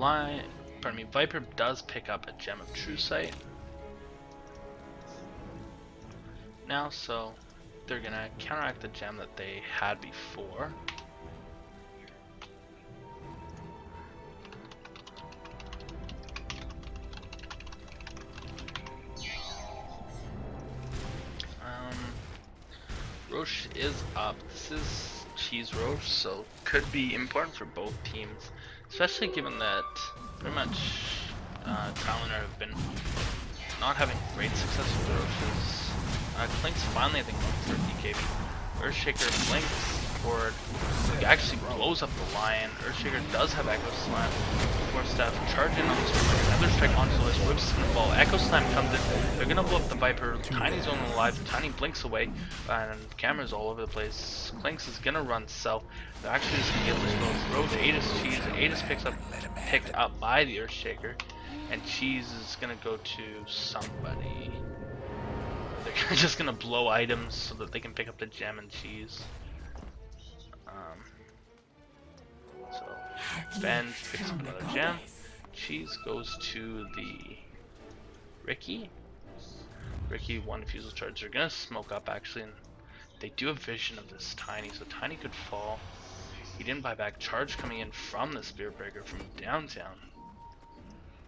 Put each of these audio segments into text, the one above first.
Viper does pick up a Gem of True Sight now, so they're gonna counteract the gem that they had before. Roche is up. This is Cheese Roche, so could be important for both teams, especially given that pretty much Troliner have been not having great success with the Roches. Klink's finally, I think, going for DKB. Earthshaker blinks forward, actually blows up the Lion. Earthshaker does have Echo Slam. Force Staff, charge in on this one. Another strike onto this, Whips is gonna fall. Echo Slam comes in, they're gonna blow up the Viper. Tiny's only alive, Tiny blinks away, and cameras all over the place. Klinks is gonna run south. They're actually just gonna get this road. Road 8 is Cheese. 8 is picked up by the Earthshaker, and Cheese is gonna go to somebody. They're just gonna blow items so that they can pick up the gem and Cheese. So Ben picks up another gem. Cheese goes to the Ricky. Ricky, one defusal charge. They're gonna smoke up actually, and they do have vision of this Tiny, so Tiny could fall. He didn't buy back. Charge coming in from the Spear Breaker from downtown.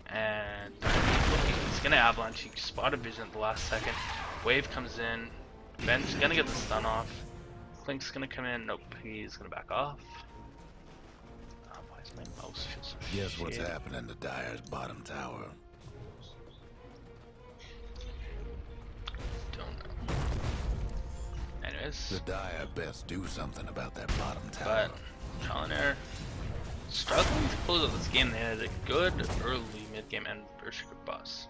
And he's gonna avalanche. He spotted vision at the last second. Wave comes in. Ben's gonna get the stun off. Klink's gonna come in. Nope, he's gonna back off. Why is my mouse feel so shit? Guess what's happening to Dyer's bottom tower? Don't know. Anyways. The Dyer best do something about that bottom tower. But Troliner struggling to close out this game. They had a good early mid game and Berserker boss.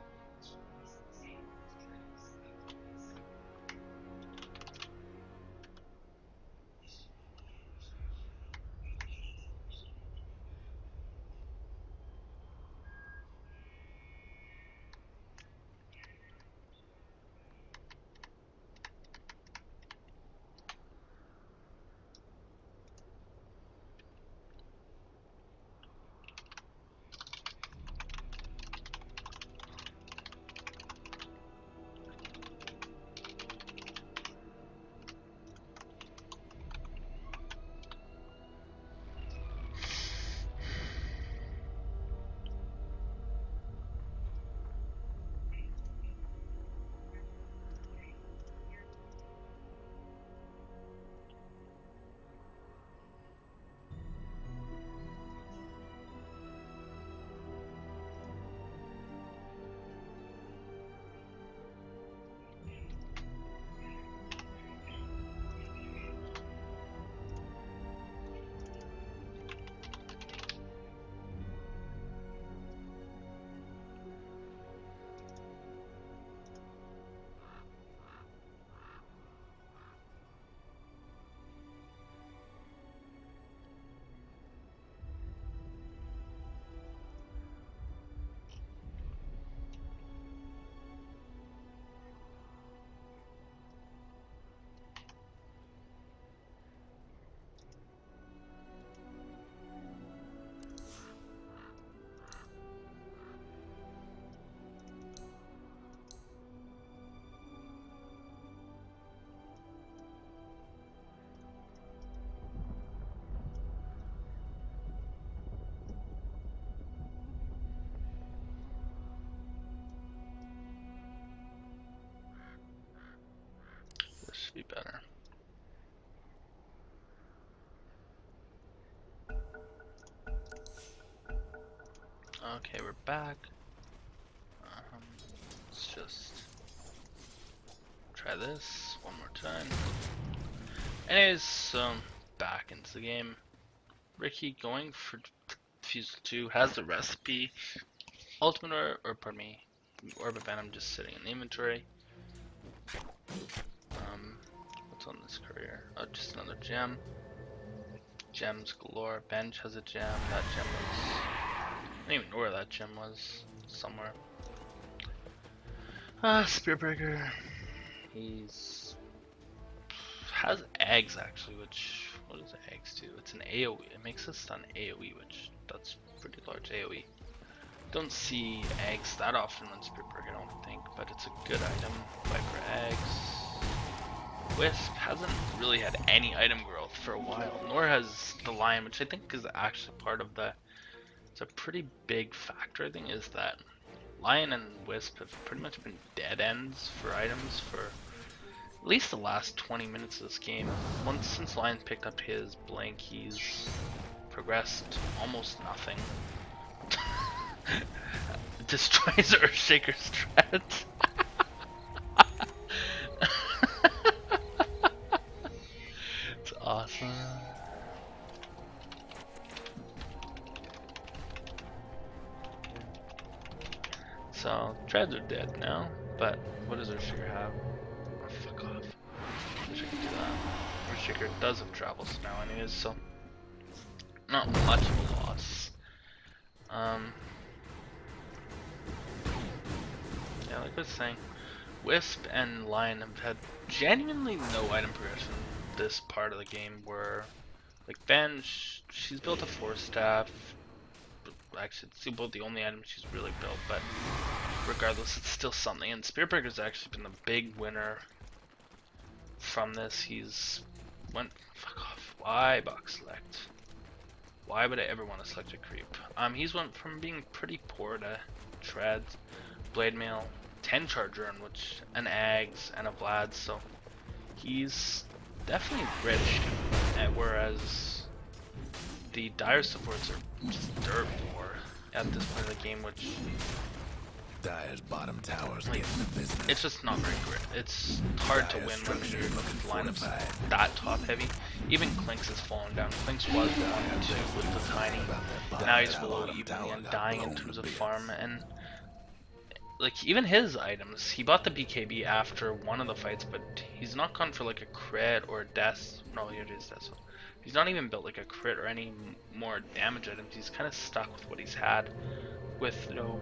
Be better. Okay, we're back. Let's just try this one more time. Anyways, so back into the game. Ricky going for Fusel 2 has the recipe. Ultimate or pardon me, Orb of Venom just sitting in the inventory. What's on this career? Oh, just another gem. Gems galore. Bench has a gem. That gem was... I don't even know where that gem was. Somewhere. Spearbreaker. He's... has eggs actually, which... what does eggs do? It's an AoE. It makes a stun AoE, which That's pretty large AoE. Don't see eggs that often on Spiritberg, I don't think, but it's a good item. Viper eggs. Wisp hasn't really had any item growth for a while, nor has the Lion, which I think is actually part of the... It's a pretty big factor, I think, is that Lion and Wisp have pretty much been dead ends for items for at least the last 20 minutes of this game. Once since Lion picked up his blank, he's progressed almost nothing. Destroys Earthshaker's treads. It's awesome. So treads are dead now, but what does Earthshaker have? Oh, fuck off. Wish I could do that. Earthshaker does have travels now anyways, so not much of a loss. Yeah, like I was saying, Wisp and Lion have had genuinely no item progression this part of the game, where like Venge, she's built a Force Staff. Actually, it's about the only item she's really built, but regardless, it's still something. And Spiritbreaker's actually been the big winner from this. He's went fuck off. Why box select? Why would I ever want to select a creep? He's went from being pretty poor to treads, blade mail, 10 charger, and which an Ags and a Vlad, so he's definitely rich. And whereas the dire supports are just dirt poor at this point of the game, which Dire's bottom tower's like, getting the business. it's just not very great. It's hard to win when your lineup's that top heavy. Even Clinks has fallen down. Clinks was 1-2 with the tiny. Now he's below even and dying in terms of farm. And like even his items, he bought the BKB after one of the fights, but he's not gone for like a crit or a death. No, here it is, death. So he's not even built like a crit or any more damage items. He's kind of stuck with what he's had, with no.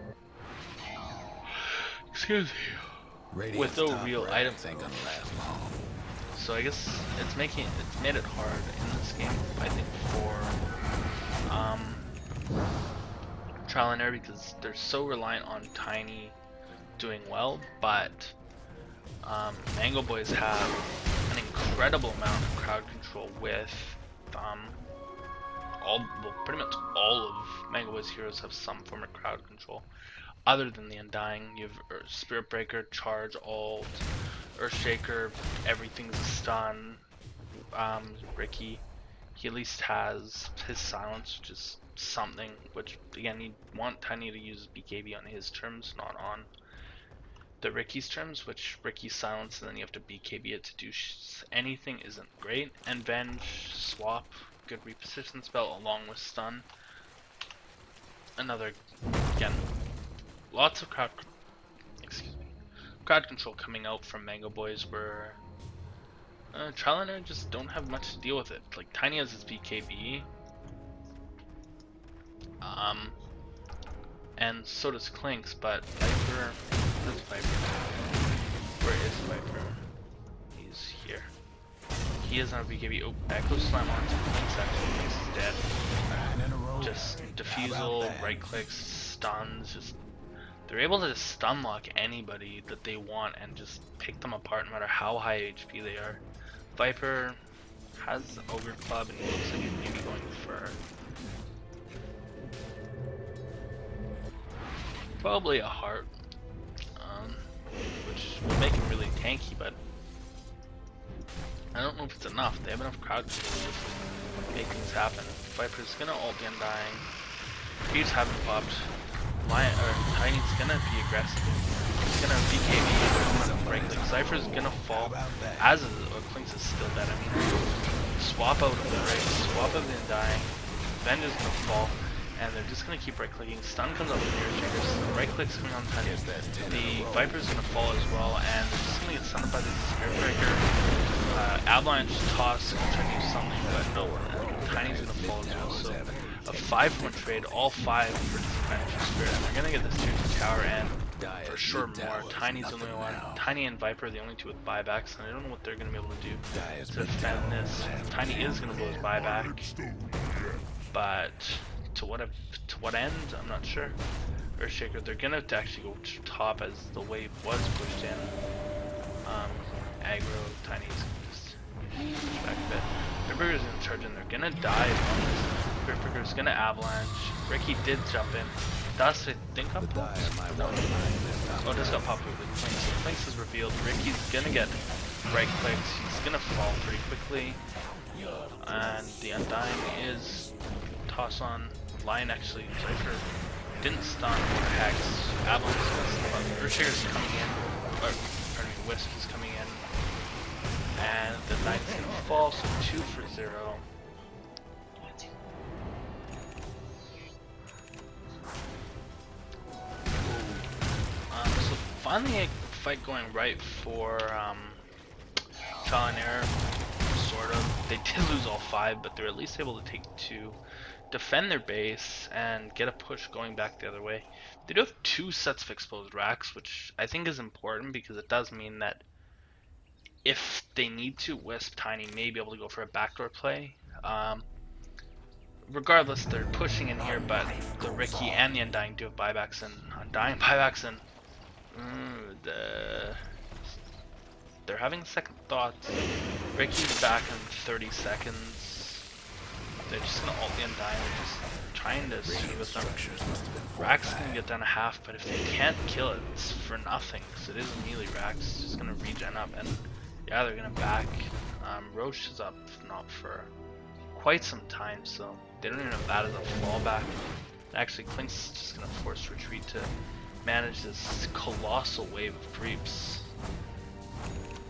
Excuse me. With no real item. So I guess it's made it hard in this game, I think, for trial and error, because they're so reliant on Tiny doing well, but MNGOBOYZ have an incredible amount of crowd control with pretty much all of MNGOBOYZ heroes have some form of crowd control. Other than the Undying, you have Spiritbreaker, Charge, Ult, Earthshaker, everything's a stun. Ricky, he at least has his silence, which is something, which again, you want Tiny to use BKB on his terms, not on the Ricky's terms, which Ricky's silence and then you have to BKB it to do anything isn't great. And Venge, swap, good reposition spell along with stun. Another, again, lots of crowd control coming out from MNGOBOYZ, where trial and error just don't have much to deal with it. Like Tiny has his BKB, and so does Clinks, but Viper, where's Viper? Where is Viper? He's here. He doesn't have BKB. Oh, Echo Slam on to Clinks, actually. Clinks is dead. Just defusal, right clicks, stuns, just they're able to just stun lock anybody that they want and just pick them apart no matter how high HP they are. Viper has Ogre Club and he looks like he's maybe going for probably a heart, which would make him really tanky, but I don't know if it's enough. They have enough crowd control to just make things happen. Viper's gonna ult the Undying. Creeps haven't popped. Lion or Tiny's gonna be aggressive. He's gonna BKB, right click. Cypher's gonna fall, as is, or Clinks is still dead. I mean, swap out of the right, swap of the Undying. Venge is gonna fall, and they're just gonna keep right clicking. Stun comes out with the Earthshakers. Right click's coming on Tiny. The Viper's gonna fall as well, and they're just gonna get stunned by the Spiritbreaker. Avalanche toss, gonna try to do something, but no. Tiny's gonna fall as well. So a 5-1 trade, all 5 for disadvantage for Spirit. And they're gonna get this tier 2 tower and for sure more. Tiny's the only one. Tiny and Viper are the only two with buybacks, and I don't know what they're gonna be able to do to defend this. Tiny is gonna blow his buyback, but to what end, I'm not sure. Earthshaker, they're gonna have to actually go top as the wave was pushed in. Aggro, Tiny's just push back a bit. Ripper's gonna charge in, they're gonna dive on this. Ripper's gonna avalanche. Ricky did jump in. Dust, I think up. No. Oh, just got popped with the Clinks. So Clinks is revealed. Ricky's gonna get right clicks. He's gonna fall pretty quickly. And the Undying is toss on. Lion actually, Cypher didn't stun or Hex. Avalanche is gonna stun up. Earthshaker's coming in. Or, pardon me, Wisp is coming in. And the Knight's gonna fall, so 2 for 0. So finally a fight going right for Trial and Error, sort of. They did lose all 5, but they're at least able to take 2, defend their base, and get a push going back the other way. They do have 2 sets of exposed racks, which I think is important because it does mean that if they need to, Wisp, Tiny may be able to go for a backdoor play. Regardless, they're pushing in here, but the Ricky and the Undying do have buybacks, and Undying buybacks, and they're having second thoughts. Ricky's back in 30 seconds. They're just gonna ult the Undying, they're just trying to see with them. Rax can get down a half, but if they can't kill it, it's for nothing, because it is a melee Rax. It's just gonna regen up, and yeah, they're gonna back. Roche is up not for quite some time, so they don't even have that as a fallback. Actually, Clink's just gonna force retreat to manage this colossal wave of creeps.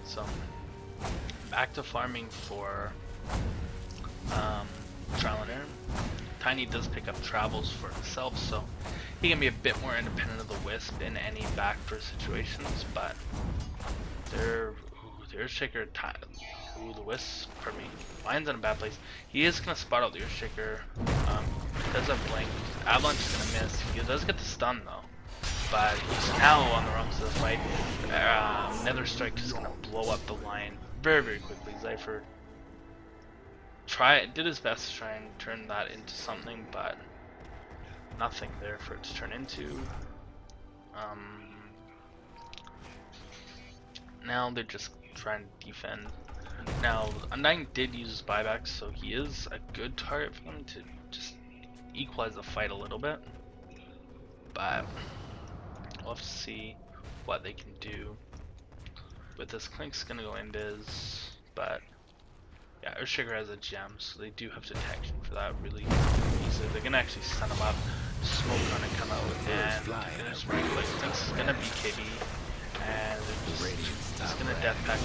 So back to farming for Trial and Error. Tiny does pick up travels for himself, so he can be a bit more independent of the Wisp in any backdoor situations, but the Earthshaker, the Wisp, pardon me, Lion's in a bad place. He is going to spot out the Earthshaker, does have Blink, Avalanche is going to miss, he does get the stun though, but he's now on the wrong side of the fight. Nether Strike is going to blow up the Lion very, very quickly. Zypher did his best to try and turn that into something, but nothing there for it to turn into. Now they're just trying to defend. Now Undying did use his buyback, so he is a good target for them to just equalize the fight a little bit, but we'll have to see what they can do. With this, Clink's gonna go invis, but yeah, Earthshaker has a gem, so they do have detection for that really easily. They're gonna actually stun him up, smoke gonna come out, and finish right click. Clink's gonna BKB, and they're just gonna death pack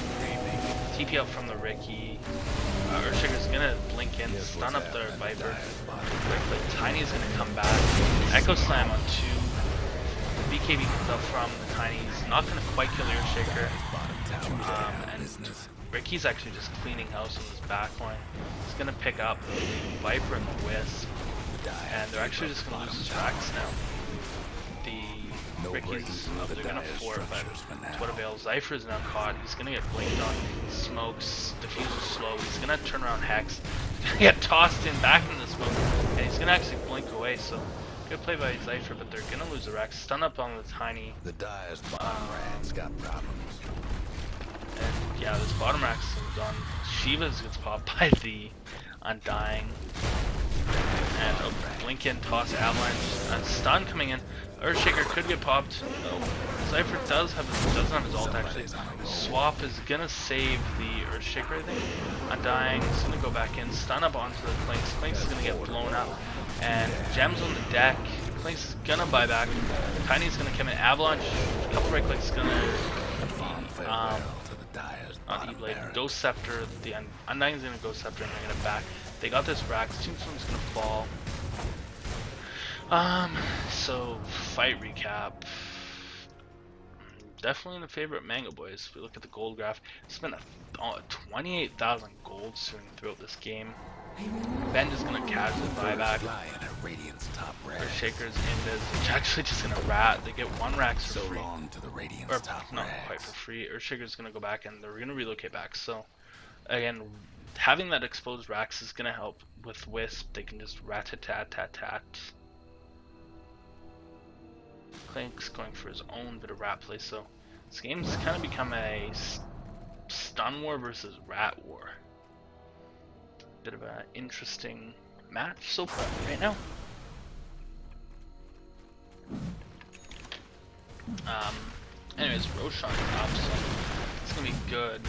TP out from the Ricky. Earthshaker's gonna blink in, stun up the Viper. Right click, Tiny's gonna come back, Echo Slam on 2. BKB comes up from the Tiny. He's not gonna quite kill the Earthshaker. And Ricky's actually just cleaning house on his backline. He's gonna pick up the Viper and the Wisp, and they're actually just gonna lose his racks now. The Ricky's they're gonna fort, but it's what avails. Zypher is now caught. He's gonna get blinked on. Smokes, diffuser slow. He's gonna turn around Hex. He's gonna get tossed in back in the smoke, and he's gonna actually blink away. So good play by Zypher, but they're gonna lose the racks. Stun up on the Tiny. The Dyer's bottom rack's got problems. And yeah, this bottom rack's done. Shiva's gets popped by the Undying. And a blink in, toss avalanche, and stun coming in. Earthshaker could get popped. No. Zypher doesn't have his ult actually. Swap is gonna save the Earthshaker, I think. Undying is gonna go back in, stun up onto the Clinks. Clinks is gonna get blown up. And Gems on the deck. Clinks is gonna buy back. Tiny's gonna come in. Avalanche, a couple right clicks gonna not E-Blade, Ghost Scepter, the Undying's gonna Ghost Scepter and they're gonna back. They got this Rax, Tombstone's gonna fall. So fight recap. Definitely the favorite Mango Boys. If we look at the gold graph, spent 28,000 gold soon throughout this game. Ben is gonna catch the buyback. Earthshaker's invis, which actually just gonna rat. They get 1 Rax for free. Or not quite for free. Earthshaker's gonna go back and they're gonna relocate back. So again, having that exposed racks is gonna help with Wisp. They can just rat-a-tat-tat-tat. Clink's going for his own bit of rat play, so this game's kind of become a stun war versus rat war. Bit of an interesting match so far right now. Anyways, Roshan up, so it's gonna be good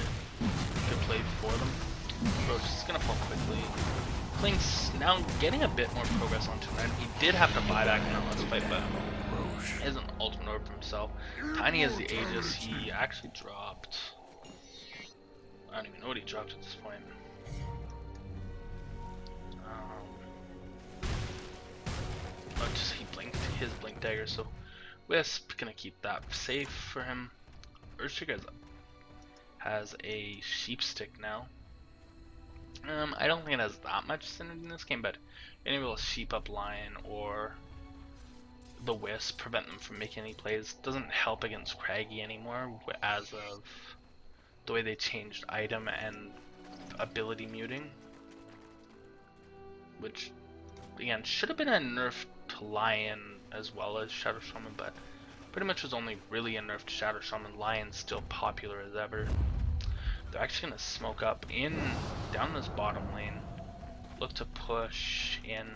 play for them. Rosh is gonna fall quickly. Klink's now getting a bit more progress onto him. He did have to buy back in that last fight, but he has an ultimate orb for himself. Tiny has the Aegis. He actually dropped. I don't even know what he dropped at this point. Oh, just he blinked his blink dagger, so Wisp gonna keep that safe for him. Earthshaker has a sheep stick now. I don't think it has that much synergy in this game, but being able to sheep up Lion or the Wisp, prevent them from making any plays, doesn't help against Craggy anymore as of the way they changed item and ability muting, which again should have been a nerf to Lion as well as Shadow Shaman, but pretty much was only really a nerf to Shadow Shaman. Lion's still popular as ever. They're actually gonna smoke up down this bottom lane. Look to push in.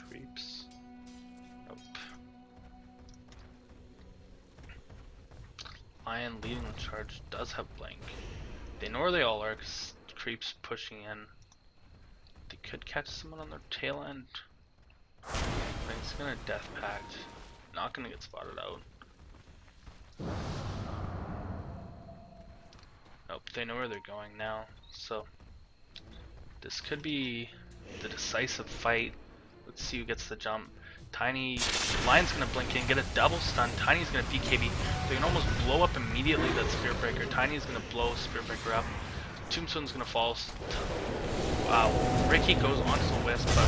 Creeps. Nope. Lion leading the charge does have blink. They know where they all are because creeps pushing in. They could catch someone on their tail end. He's gonna death pact. Not gonna get spotted out. Nope, they know where they're going now. So this could be the decisive fight. Let's see who gets the jump. Tiny Lion's gonna blink in, get a double stun. Tiny's gonna BKB. They can almost blow up immediately that Spirit Breaker. Tiny's gonna blow Spirit Breaker up. Tombstone's gonna fall. Wow, Ricky goes onto the Wisp, but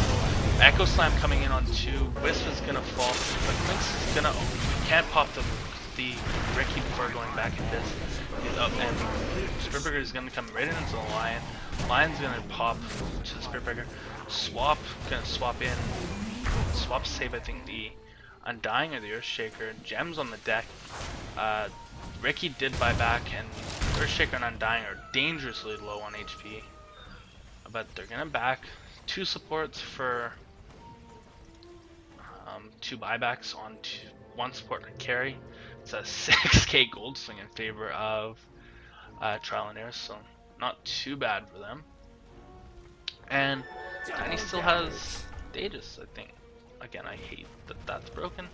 Echo Slam coming in on 2. Wisp is gonna fall, but Clink's is gonna. You can't pop the Ricky before going back at this. And Spirit Breaker is gonna come right into the Lion. Lion's gonna pop to the Spirit Breaker. Swap, gonna swap in. Swap save, I think, the Undying or the Earthshaker. Gems on the deck. Ricky did buy back, and Earthshaker and Undying are dangerously low on HP. But they're gonna back 2 supports for 2 buybacks on 1 support and carry. It's a 6k gold swing in favor of Trial and Error, so not too bad for them. And Tiny still has the Aegis, I think. Again, I hate that that's broken.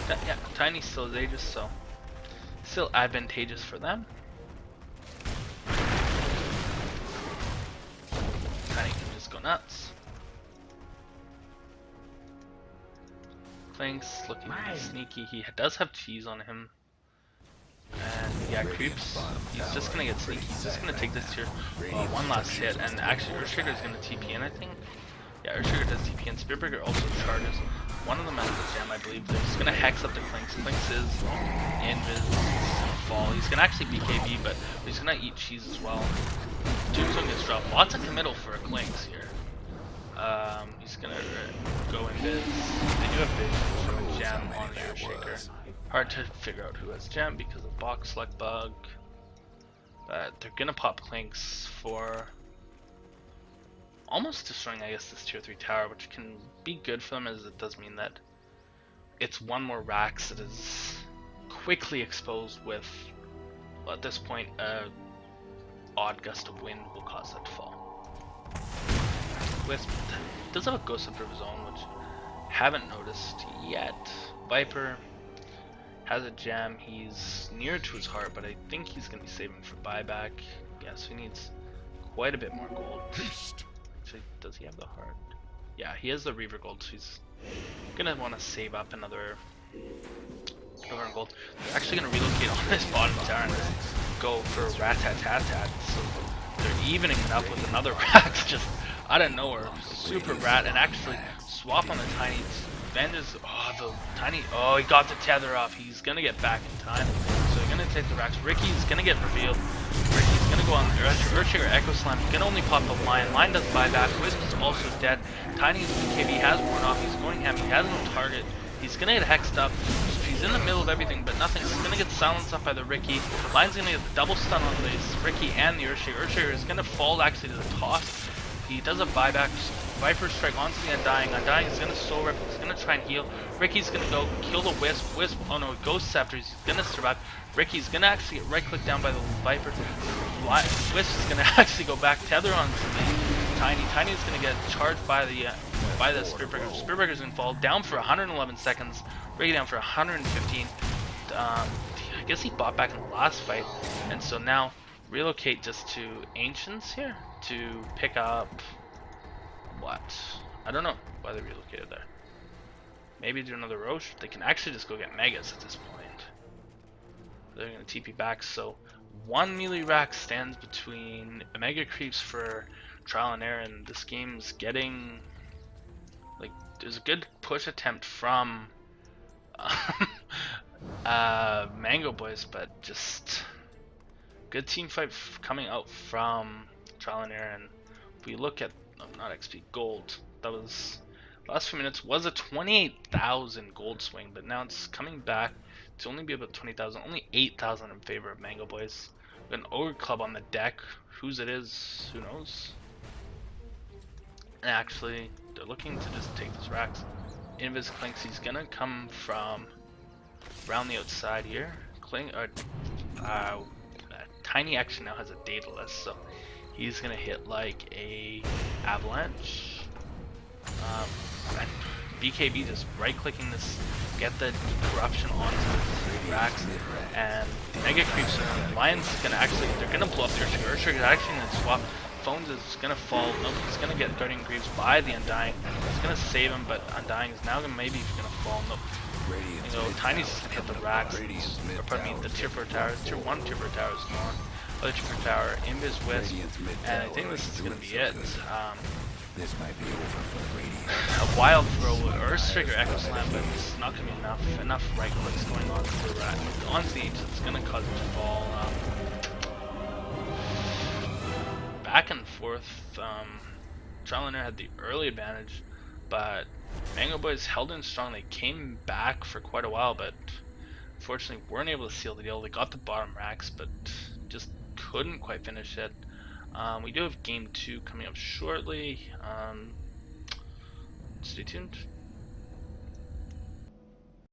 Yeah, Tiny still has Aegis, so still advantageous for them. Tiny can just go nuts. Klink's looking pretty sneaky. He does have cheese on him. And yeah, creeps. He's just gonna get sneaky. He's just gonna take this tier. One last hit, and actually Earthshaker is gonna TP in, I think. Yeah, Earthshaker does TP in. Spirit Breaker also charges. One of them has the gem, I believe. They're just gonna hex up the Klink's. Klink's is invis. He's gonna fall. He's gonna actually BKB, but he's gonna eat cheese as well. Tombstone gets dropped. Lots of committal for a Klink's here. He's gonna go invis. They do have vision from a gem on the Earthshaker. Hard to figure out who has gem because of box select bug. But they're gonna pop Klink's for almost destroying, I guess, this tier 3 tower, which can be good for them as it does mean that it's 1 more Rax that is quickly exposed with, well, at this point, odd gust of wind will cause that to fall. Wisp does have a Ghost Scepter of his own, which I haven't noticed yet. Viper has a gem. He's near to his heart, but I think he's going to be saving for buyback. Yeah, so he needs quite a bit more gold. Actually, does he have the heart? Yeah, he has the Reaver gold, so he's going to want to save up another silver and gold. They're actually going to relocate on this bottom tower and just go for rat-tat-tat-tat. So they're evening it up with another rat just out of nowhere. Super rat, and actually swap on the Tiny. Vengeance, the Tiny, he got the tether off. He's gonna get back in time. So gonna take the racks. Ricky's gonna get revealed. Ricky's gonna go on the Earthshaker Echo Slam. He's gonna only pop the Lion. Lion does buyback. Wisp is also dead. Tiny's BKB has worn off. He's going ham. He has no target. He's gonna get hexed up. He's in the middle of everything, but nothing. He's gonna get silenced up by the Ricky. Lion's gonna get the double stun on this Ricky and the Earthshaker. Earthshaker is gonna fall actually to the toss. He does a buyback. Viper strike onto the Undying. Undying is gonna soul rip. He's gonna try and heal. Ricky's gonna go kill the Wisp. Wisp, oh no, Ghost Scepters. He's gonna survive. Ricky's gonna actually get right click down by the Viper. Wisp is gonna actually go back tether on Tiny. Tiny is gonna get charged by the Spirit Breaker. Spirit Breaker's gonna fall down for 111 seconds. Ricky down for 115. I guess he bought back in the last fight, and so now relocate just to Ancients here to pick up what? I don't know why they relocated there. Maybe do another Roche. They can actually just go get Megas at this point. They're gonna TP back, so one melee rack stands between Mega Creeps for Trial and Error, and this game's getting like there's a good push attempt from MNGOBOYZ, but just good team fight coming out from Trial and Error. And if we look at not XP, gold, that was last few minutes was a 28,000 gold swing, but now it's coming back to only be about 20,000, only 8,000 in favor of MNGOBOYZ. We got an Ogre Club on the deck. Whose it is, who knows? And actually, they're looking to just take those racks. Invis Clinks, he's gonna come from around the outside here. Tiny actually now has a Daedalus, so he's gonna hit like a Avalanche. And BKB just right clicking this, get the corruption onto the racks, and Mega Creeps. Lion's gonna actually, they're gonna blow up the Earthshaker. Earthshaker is actually gonna swap. Phones is gonna fall. Nope, he's gonna get Guardian Greaves by the Undying. He's gonna save him, but Undying is now gonna maybe gonna fall. Nope. You know, Tiny's just gonna hit the racks. Or pardon me, the Tier 4 tower. Tier 1 Tier 4 tower is gone. Other Tier 4 tower, Invis Wisp, and I think this is gonna be it. This might be over for the Radiant. A wild throw, Earthshaker Echo Slam, but it's not gonna be enough right clicks going on to the rat. Onto the Ancient, it's gonna cause it to fall. Back and forth. Trial and Error had the early advantage, but MNGOBOYZ held in strong. They came back for quite a while, but unfortunately weren't able to seal the deal. They got the bottom racks, but just couldn't quite finish it. We do have game 2 coming up shortly. Stay tuned.